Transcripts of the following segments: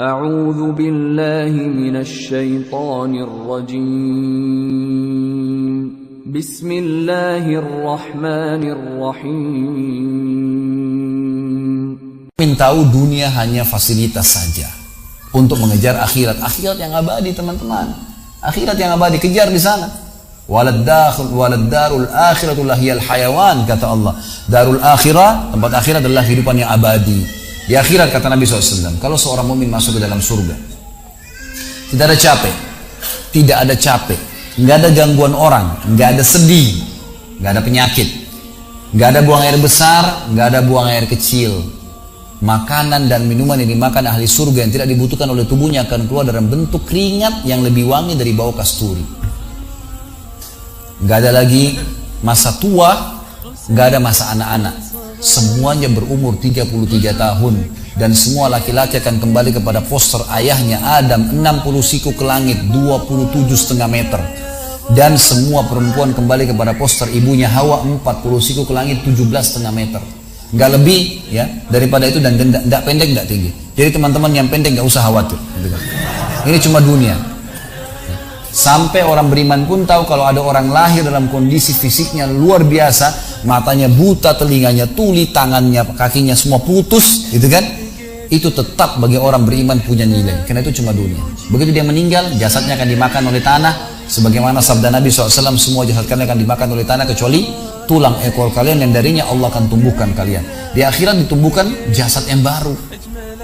أعوذ بالله من الشيطان الرجيم بسم الله الرحمن الرحيم. Tahu dunia hanya fasilitas saja untuk mengejar akhirat yang abadi, teman-teman. Akhirat yang abadi, kejar di sana. Walad darul akhiratu lahiyal hayawan, kata Allah. Darul akhirah, tempat akhirat adalah kehidupan yang abadi. Di akhirat, kata Nabi SAW, kalau seorang mukmin masuk ke dalam surga, tidak ada capek, nggak ada gangguan orang, nggak ada sedih, nggak ada penyakit, nggak ada buang air besar, nggak ada buang air kecil. Makanan dan minuman yang dimakan ahli surga yang tidak dibutuhkan oleh tubuhnya akan keluar dalam bentuk keringat yang lebih wangi dari bau kasturi. Nggak ada lagi masa tua, nggak ada masa anak-anak. Semuanya berumur 33 tahun. Dan semua laki-laki akan kembali kepada poster ayahnya Adam, 60 siku ke langit, 27,5 meter. Dan semua perempuan kembali kepada poster ibunya Hawa, 40 siku ke langit, 17,5 meter. Nggak lebih ya daripada itu, dan nggak pendek nggak tinggi. Jadi teman-teman yang pendek nggak usah khawatir. Ini cuma dunia. Sampai orang beriman pun tahu kalau ada orang lahir dalam kondisi fisiknya luar biasa, matanya buta, telinganya tuli, tangannya, kakinya semua putus, gitu kan? Itu tetap bagi orang beriman punya nilai, karena itu cuma dunia. Begitu dia meninggal, jasadnya akan dimakan oleh tanah, sebagaimana sabda Nabi SAW, semua jasad kalian akan dimakan oleh tanah kecuali tulang ekor kalian yang darinya Allah akan tumbuhkan kalian. Di akhirat ditumbuhkan jasad yang baru.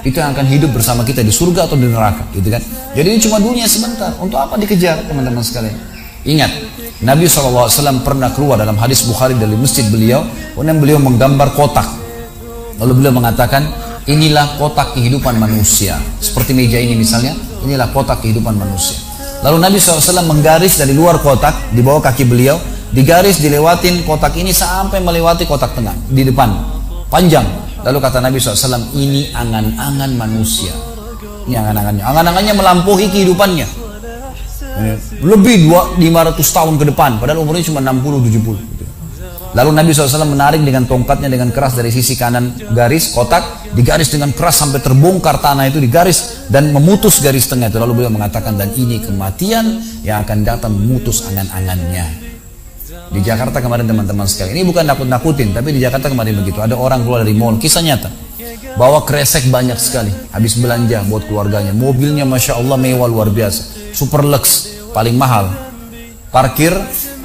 Itu yang akan hidup bersama kita di surga atau di neraka, gitu kan? Jadi ini cuma dunia sebentar. Untuk apa dikejar, teman-teman sekalian? Ingat, Nabi SAW pernah keluar dalam hadis Bukhari dari masjid beliau, kemudian beliau menggambar kotak. Lalu beliau mengatakan, inilah kotak kehidupan manusia. Seperti meja ini misalnya, inilah kotak kehidupan manusia. Lalu Nabi SAW menggaris dari luar kotak, di bawah kaki beliau, digaris, dilewatin kotak ini sampai melewati kotak tengah, di depan, panjang. Lalu kata Nabi SAW, ini angan-angan manusia. Ini angan-angannya. Angan-angannya melampaui kehidupannya. Lebih 500 tahun ke depan, padahal umurnya cuma 60-70. Lalu Nabi SAW menarik dengan tongkatnya dengan keras dari sisi kanan garis kotak, digaris dengan keras sampai terbongkar tanah itu, digaris dan memutus garis tengah itu. Lalu beliau mengatakan, dan ini kematian yang akan datang memutus angan-angannya. Di Jakarta kemarin, teman-teman sekalian, ini bukan nakut-nakutin, tapi di Jakarta kemarin begitu. Ada orang keluar dari mall, kisah nyata, bawa kresek banyak sekali, habis belanja buat keluarganya. Mobilnya Masya Allah mewah luar biasa, super lux, paling mahal. Parkir,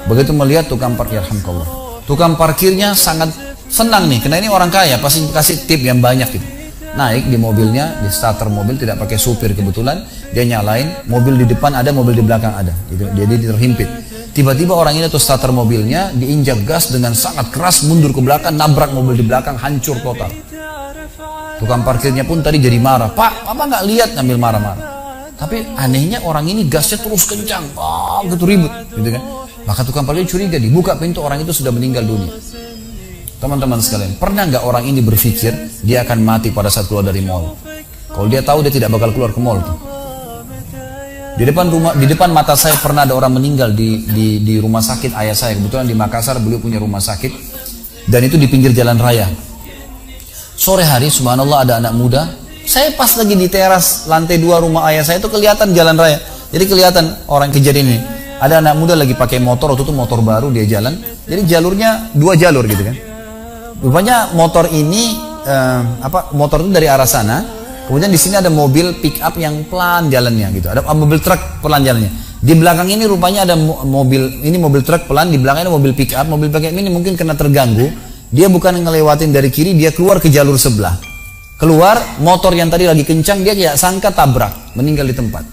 begitu melihat tukang parkir, alhamdulillah, tukang parkirnya sangat senang nih, karena ini orang kaya, pasti kasih tip yang banyak gitu. Naik di mobilnya, di starter mobil, tidak pakai supir kebetulan, dia nyalain, mobil di depan ada, mobil di belakang ada, gitu. Jadi terhimpit. Tiba-tiba orang ini tuh starter mobilnya diinjak gas dengan sangat keras, mundur ke belakang, nabrak mobil di belakang, hancur total. Tukang parkirnya pun tadi jadi marah, Pak, apa nggak lihat, ngambil marah-marah. Tapi anehnya orang ini gasnya terus kencang, gitu ribut, gitu kan? Maka tukang parkir curiga, dibuka pintu, orang itu sudah meninggal dunia. Teman-teman sekalian, pernah nggak orang ini berpikir dia akan mati pada saat keluar dari mall? Kalau dia tahu, dia tidak bakal keluar ke mall tuh. Di depan mata saya pernah ada orang meninggal di rumah sakit ayah saya. Kebetulan di Makassar beliau punya rumah sakit, dan itu di pinggir jalan raya. Sore hari, subhanallah, ada anak muda. Saya pas lagi di teras lantai 2 rumah ayah saya, itu kelihatan jalan raya. Jadi kelihatan orang kejadian ini. Ada anak muda lagi pakai motor, waktu itu motor baru, dia jalan. Jadi jalurnya 2 jalur gitu kan. Rupanya motor ini motor itu dari arah sana. Kemudian di sini ada mobil pick up yang pelan jalannya gitu. Ada mobil truk pelan jalannya. Di belakang ini rupanya ada mobil truk pelan, di belakangnya ada mobil pick up. Mobil pick up ini mungkin karena terganggu, dia bukan ngelewatin dari kiri, dia keluar ke jalur sebelah. Keluar, motor yang tadi lagi kencang, dia tidak sangka tabrak, meninggal di tempat.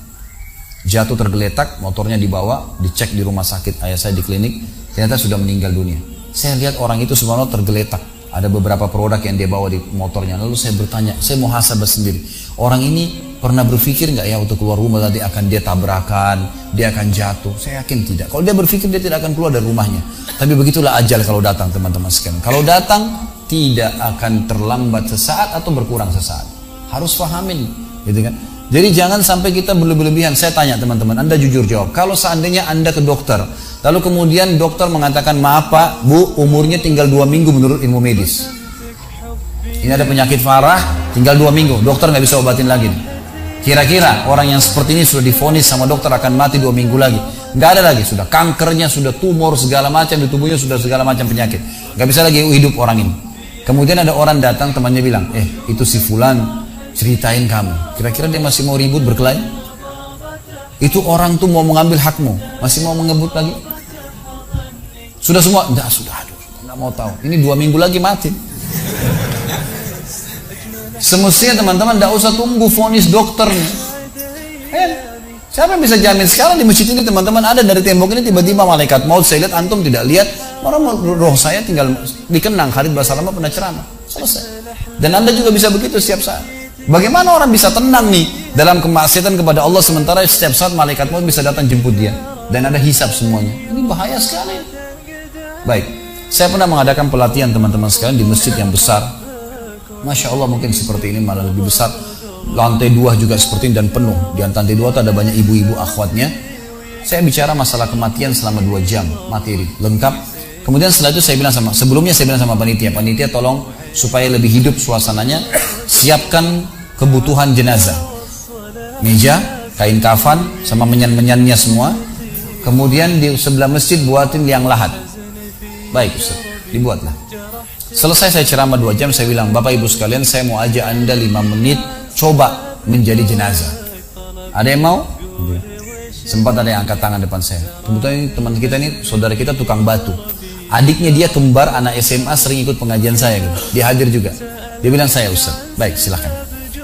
Jatuh tergeletak, motornya dibawa, dicek di rumah sakit ayah saya di klinik, ternyata sudah meninggal dunia. Saya lihat orang itu subhanallah tergeletak. Ada beberapa produk yang dia bawa di motornya. Lalu saya bertanya, saya muhasabah sendiri, orang ini pernah berpikir nggak ya waktu keluar rumah tadi akan dia tabrakan, dia akan jatuh? Saya yakin tidak. Kalau dia berpikir, dia tidak akan keluar dari rumahnya. Tapi begitulah ajal kalau datang, teman-teman sekalian. Kalau datang, tidak akan terlambat sesaat atau berkurang sesaat. Harus pahamin, gitu kan? Jadi jangan sampai kita berlebihan. Saya tanya teman-teman, Anda jujur jawab. Kalau seandainya Anda ke dokter, lalu kemudian dokter mengatakan, maaf Pak, Bu, umurnya tinggal 2 minggu menurut ilmu medis. Ini ada penyakit parah, tinggal 2 minggu, dokter nggak bisa obatin lagi. Kira-kira orang yang seperti ini sudah divonis sama dokter akan mati 2 minggu lagi. Nggak ada lagi, sudah kankernya, sudah tumor segala macam di tubuhnya, sudah segala macam penyakit. Nggak bisa lagi hidup orang ini. Kemudian ada orang datang, temannya bilang, itu si fulan, ceritain kamu. Kira-kira dia masih mau ribut berkelahi? Itu orang tuh mau mengambil hakmu, masih mau mengebut lagi? Sudah semua? Enggak, sudah, aduh, nggak mau tahu. Ini 2 minggu lagi mati. Semestinya teman-teman tidak usah tunggu vonis dokternya. Siapa yang bisa jamin sekarang di masjid ini teman-teman ada dari tembok ini tiba-tiba malaikat maut, saya lihat antum tidak lihat, orang roh saya tinggal dikenang. Khalid Basalamah pernah ceramah, selesai. Dan anda juga bisa begitu setiap saat. Bagaimana orang bisa tenang nih dalam kemaksiatan kepada Allah sementara setiap saat malaikat maut bisa datang jemput dia dan ada hisab semuanya. Ini bahaya sekali. Baik, saya pernah mengadakan pelatihan teman-teman sekalian di masjid yang besar. Masya Allah, mungkin seperti ini malah lebih besar. Lantai 2 juga seperti ini dan penuh. Di lantai 2 itu ada banyak ibu-ibu akhwatnya. Saya bicara masalah kematian selama 2 jam, materi lengkap. Kemudian setelah itu sebelumnya saya bilang sama panitia tolong supaya lebih hidup suasananya, siapkan kebutuhan jenazah, meja, kain kafan, sama menyan-menyannya semua. Kemudian di sebelah masjid buatin liang lahat. Baik Ustaz, dibuatlah. Selesai saya ceramah 2 jam, saya bilang, Bapak Ibu sekalian, saya mau ajak anda 5 menit coba menjadi jenazah. Ada yang mau? Sempat ada yang angkat tangan depan saya. Kebetulan ini teman kita ini, saudara kita tukang batu. Adiknya dia kembar anak SMA, sering ikut pengajian saya gitu. Dia hadir juga. Dia bilang, saya Ustaz. Baik, silahkan.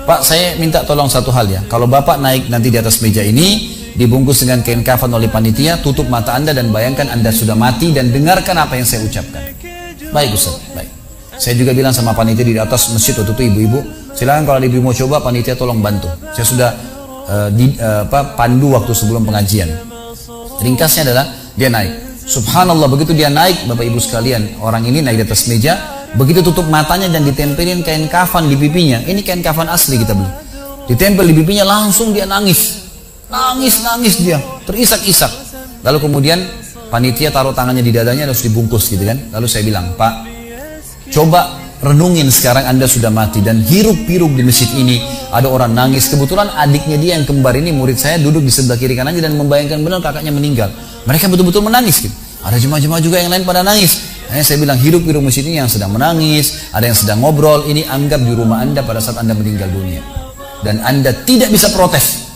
Pak, saya minta tolong satu hal ya. Kalau Bapak naik nanti di atas meja ini, dibungkus dengan kain kafan oleh panitia, tutup mata anda dan bayangkan anda sudah mati dan dengarkan apa yang saya ucapkan. Baik Ustaz, baik. Saya juga bilang sama panitia di atas masjid waktu itu, ibu-ibu, silakan kalau ibu mau coba, panitia tolong bantu. Saya sudah pandu waktu sebelum pengajian. Ringkasnya adalah dia naik. Subhanallah, begitu dia naik, Bapak Ibu sekalian, orang ini naik di atas meja, begitu tutup matanya dan ditempelin kain kafan di pipinya. Ini kain kafan asli kita beli. Ditempel di pipinya, langsung dia nangis. Nangis dia, terisak-isak. Lalu kemudian panitia taruh tangannya di dadanya, harus dibungkus gitu kan. Lalu saya bilang, Pak, coba renungin sekarang anda sudah mati dan hiruk-pikuk di masjid ini ada orang nangis. Kebetulan adiknya dia yang kembar ini murid saya duduk di sebelah kiri kanannya dan membayangkan benar kakaknya meninggal. Mereka betul-betul menangis gitu. Ada jemaah-jemaah juga yang lain pada nangis. Saya bilang hiruk-pikuk masjid ini yang sedang menangis, ada yang sedang ngobrol. Ini anggap di rumah anda pada saat anda meninggal dunia. Dan anda tidak bisa protes.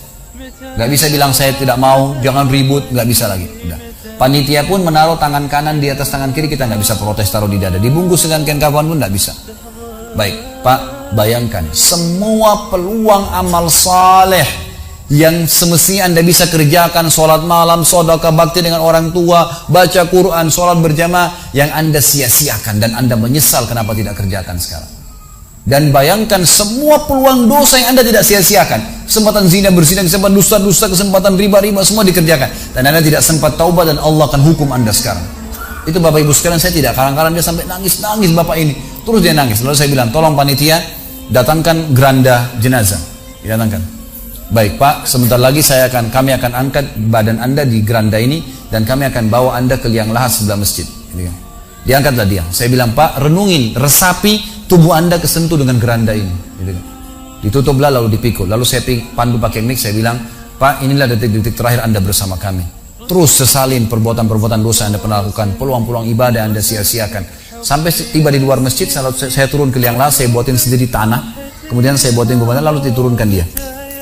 Gak bisa bilang saya tidak mau, jangan ribut, gak bisa lagi. Udah. Panitia pun menaruh tangan kanan di atas tangan kiri, kita nggak bisa protes taruh di dada. Dibungkus dengan kain kafan pun nggak bisa. Baik, Pak, bayangkan semua peluang amal saleh yang semestinya anda bisa kerjakan, sholat malam, sedekah, bakti dengan orang tua, baca Quran, sholat berjamaah, yang anda sia-siakan dan anda menyesal kenapa tidak kerjakan sekarang. Dan bayangkan semua peluang dosa yang anda tidak sia-siakan. Kesempatan zina, berzina, kesempatan dusta-dusta, kesempatan riba-riba, semua dikerjakan. Dan anda tidak sempat taubat dan Allah akan hukum anda sekarang. Itu Bapak Ibu sekalian, saya tidak karang-karang dia sampai nangis-nangis Bapak ini. Terus dia nangis. Lalu saya bilang, tolong panitia, datangkan geranda jenazah. Didatangkan. Baik Pak, sebentar lagi kami akan angkat badan anda di geranda ini dan kami akan bawa anda ke liang lahat sebelah masjid. Diangkatlah dia. Saya bilang, Pak, renungin, resapi tubuh anda kesentuh dengan geranda ini. Ditutuplah lalu dipikul. Lalu saya pandu pakai mic, saya bilang, Pak, inilah detik-detik terakhir anda bersama kami. Terus sesalin perbuatan-perbuatan dosa yang anda pernah lakukan, peluang-peluang ibadah yang anda sia-siakan. Sampai tiba di luar masjid, saya turun ke liang lahat, saya buatin sendiri tanah, kemudian saya buatin kemudian lalu diturunkan dia.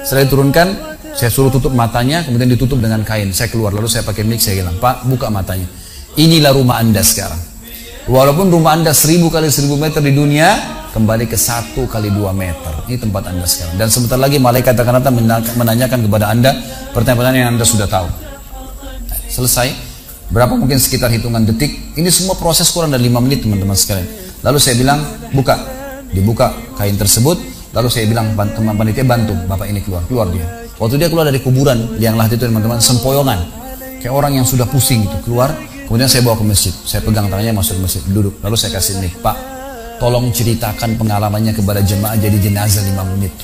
Setelah diturunkan, saya suruh tutup matanya, kemudian ditutup dengan kain. Saya keluar, lalu saya pakai mic, saya bilang, Pak, buka matanya. Inilah rumah anda sekarang. Walaupun rumah anda 1000 kali 1000 meter di dunia, kembali ke 1 kali 2 meter. Ini tempat anda sekarang. Dan sebentar lagi malaikat akan datang menanyakan kepada anda pertanyaan-pertanyaan yang anda sudah tahu. Selesai. Berapa mungkin sekitar hitungan detik. Ini semua proses kurang dari 5 menit teman-teman sekalian. Lalu saya bilang, buka. Dibuka kain tersebut. Lalu saya bilang, teman panitia bantu Bapak ini keluar. Keluar dia. Waktu dia keluar dari kuburan liang lahat itu teman-teman, sempoyongan. Kayak orang yang sudah pusing itu keluar. Kemudian saya bawa ke masjid, saya pegang tangannya masuk ke masjid, duduk, lalu saya kasih mic, Pak, tolong ceritakan pengalamannya kepada jemaah jadi jenazah 5 menit.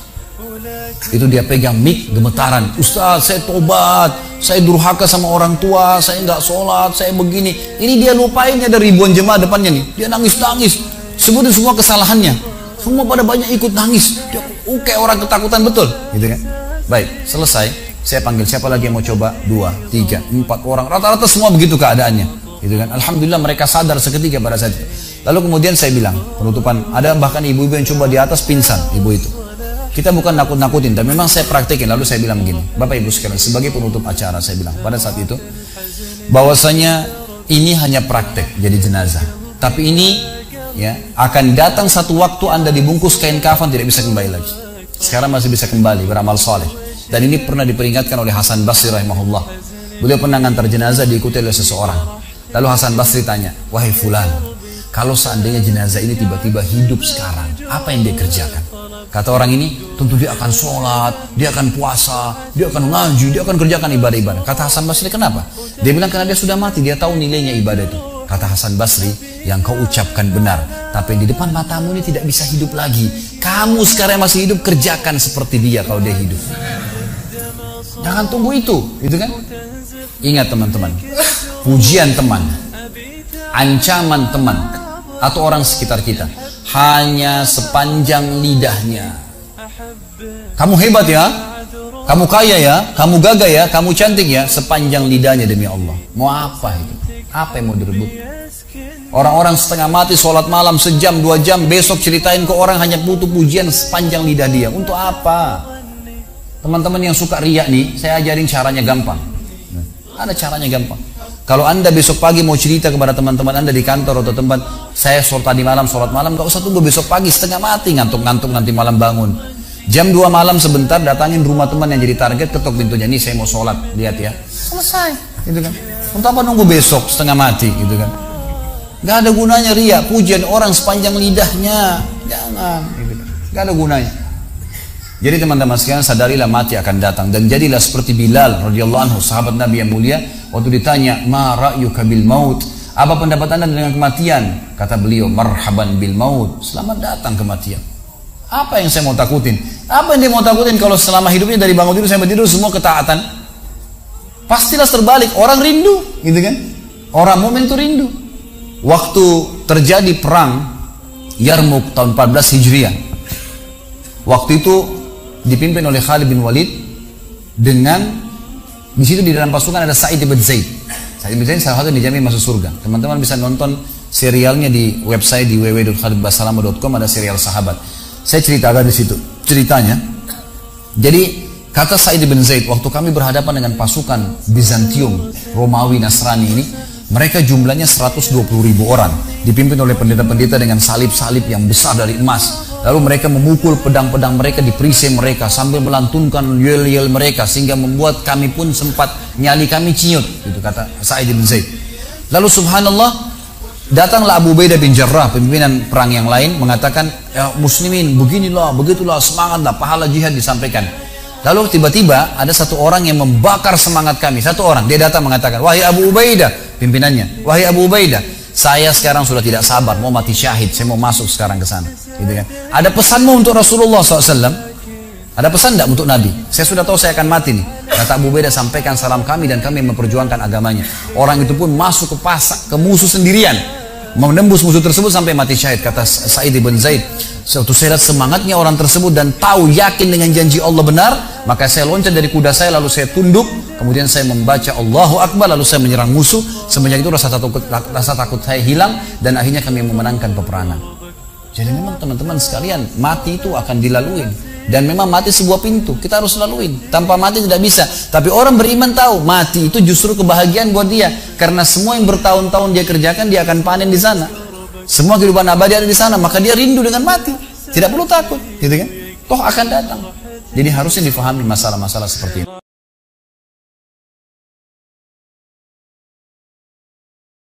Itu dia pegang mic, gemetaran, Ustaz, saya tobat, saya durhaka sama orang tua, saya nggak sholat, saya begini. Ini dia lupainnya dari ribuan jemaah depannya nih, dia nangis-nangis, sebutin semua kesalahannya, semua pada banyak ikut nangis, dia kayak orang ketakutan betul, gitu kan? Baik, selesai. Saya panggil siapa lagi yang mau coba? 2, 3, 4 orang. Rata-rata semua begitu keadaannya. Gitu kan? Alhamdulillah mereka sadar seketika pada saat itu. Lalu kemudian saya bilang, penutupan, ada bahkan ibu-ibu yang coba di atas pingsan, ibu itu. Kita bukan nakut-nakutin, tapi memang saya praktekin. Lalu saya bilang begini, Bapak Ibu sekalian, sebagai penutup acara saya bilang pada saat itu, bahwasanya ini hanya praktek jadi jenazah. Tapi ini ya akan datang satu waktu Anda dibungkus kain kafan tidak bisa kembali lagi. Sekarang masih bisa kembali beramal soleh. Dan ini pernah diperingatkan oleh Hasan Basri rahimahullah. Beliau pernah ngantar jenazah diikuti oleh seseorang. Lalu Hasan Basri tanya, wahai fulan, kalau seandainya jenazah ini tiba-tiba hidup sekarang, apa yang dia kerjakan? Kata orang ini, tentu dia akan sholat, dia akan puasa, dia akan ngaji, dia akan kerjakan ibadah-ibadah. Kata Hasan Basri, kenapa? Dia bilang karena dia sudah mati, dia tahu nilainya ibadah itu. Kata Hasan Basri, yang kau ucapkan benar, tapi di depan matamu ini tidak bisa hidup lagi. Kamu sekarang masih hidup, kerjakan seperti dia kalau dia hidup. Jangan tunggu itu, gitu kan? Ingat teman-teman, pujian teman, ancaman teman, atau orang sekitar kita, hanya sepanjang lidahnya. Kamu hebat ya, kamu kaya ya, kamu gagah ya, kamu cantik ya, sepanjang lidahnya demi Allah. Mau apa itu? Apa yang mau direbut? Orang-orang setengah mati sholat malam sejam 2 jam, besok ceritain ke orang hanya butuh pujian sepanjang lidah dia. Untuk apa? Teman-teman yang suka riak nih, saya ajarin caranya gampang. Ada caranya gampang. Kalau Anda besok pagi mau cerita kepada teman-teman Anda di kantor atau tempat, saya tadi malam sholat malam, gak usah tunggu besok pagi setengah mati, ngantuk-ngantuk nanti malam bangun. Jam 2 malam sebentar datangin rumah teman yang jadi target, ketok pintunya, nih saya mau sholat, lihat ya. Selesai, gitu kan. Untuk apa nunggu besok setengah mati, gitu kan. Gak ada gunanya riak, pujian orang sepanjang lidahnya, jangan, gitu kan. Gak ada gunanya. Jadi teman-teman sekalian, sadarilah mati akan datang, dan jadilah seperti Bilal radhiyallahu anhu, sahabat Nabi yang mulia. Waktu ditanya, ma ra'yuka bil maut, apa pendapat Anda dengan kematian? Kata beliau, marhaban bil maut, selamat datang kematian. Apa yang saya mau takutin? Apa yang dia mau takutin kalau selama hidupnya dari bangun tidur sampai tidur semua ketaatan? Pastilah terbalik, orang rindu, gitu kan? Orang mukmin itu rindu. Waktu terjadi perang Yarmuk tahun 14 Hijriah, waktu itu dipimpin oleh Khalid bin Walid, dengan di situ di dalam pasukan ada Sa'id bin Zaid. Sa'id bin Zaid salah satu dijamin masuk surga. Teman-teman bisa nonton serialnya di website di www.khalidbasalama.com, ada serial sahabat. Saya ceritakan di situ ceritanya. Jadi kata Sa'id bin Zaid, waktu kami berhadapan dengan pasukan Bizantium, Romawi, Nasrani ini, mereka jumlahnya 120.000 orang, dipimpin oleh pendeta-pendeta dengan salib-salib yang besar dari emas. Lalu mereka memukul pedang-pedang mereka di perisai mereka sambil melantunkan yel-yel mereka, sehingga membuat kami pun sempat nyali kami ciut, itu kata Sa'id bin Zaid. Lalu subhanallah, datanglah Abu Ubaidah bin Jarrah, pimpinan perang yang lain, mengatakan, ya muslimin, beginilah, begitulah, semangatlah, pahala jihad disampaikan. Lalu tiba-tiba ada satu orang yang membakar semangat kami. Satu orang, dia datang mengatakan, wahai Abu Ubaidah, pimpinannya, wahai Abu Ubaidah, saya sekarang sudah tidak sabar, mau mati syahid, saya mau masuk sekarang ke sana. Gitu kan? Ada pesanmu untuk Rasulullah SAW? Ada pesan tidak untuk Nabi? Saya sudah tahu saya akan mati nih. Kata Abu Ubaidah, sampaikan salam kami dan kami memperjuangkan agamanya. Orang itu pun masuk ke pasar, ke musuh sendirian, menembus musuh tersebut sampai mati syahid. Kata Sa'id bin Zaid, suatu saya lihat semangatnya orang tersebut dan tahu yakin dengan janji Allah benar, maka saya loncat dari kuda saya, lalu saya tunduk, kemudian saya membaca Allahu Akbar, lalu saya menyerang musuh. Semenjak itu rasa takut saya hilang, dan akhirnya kami memenangkan peperangan. Jadi memang teman-teman sekalian, mati itu akan dilaluin, dan memang mati sebuah pintu, kita harus laluin. Tanpa mati tidak bisa. Tapi orang beriman tahu mati itu justru kebahagiaan buat dia, karena semua yang bertahun-tahun dia kerjakan dia akan panen di sana. Semua kehidupan abadi ada di sana, maka dia rindu dengan mati. Tidak perlu takut, gitu kan? Toh akan datang. Jadi harusnya difahami masalah-masalah seperti ini.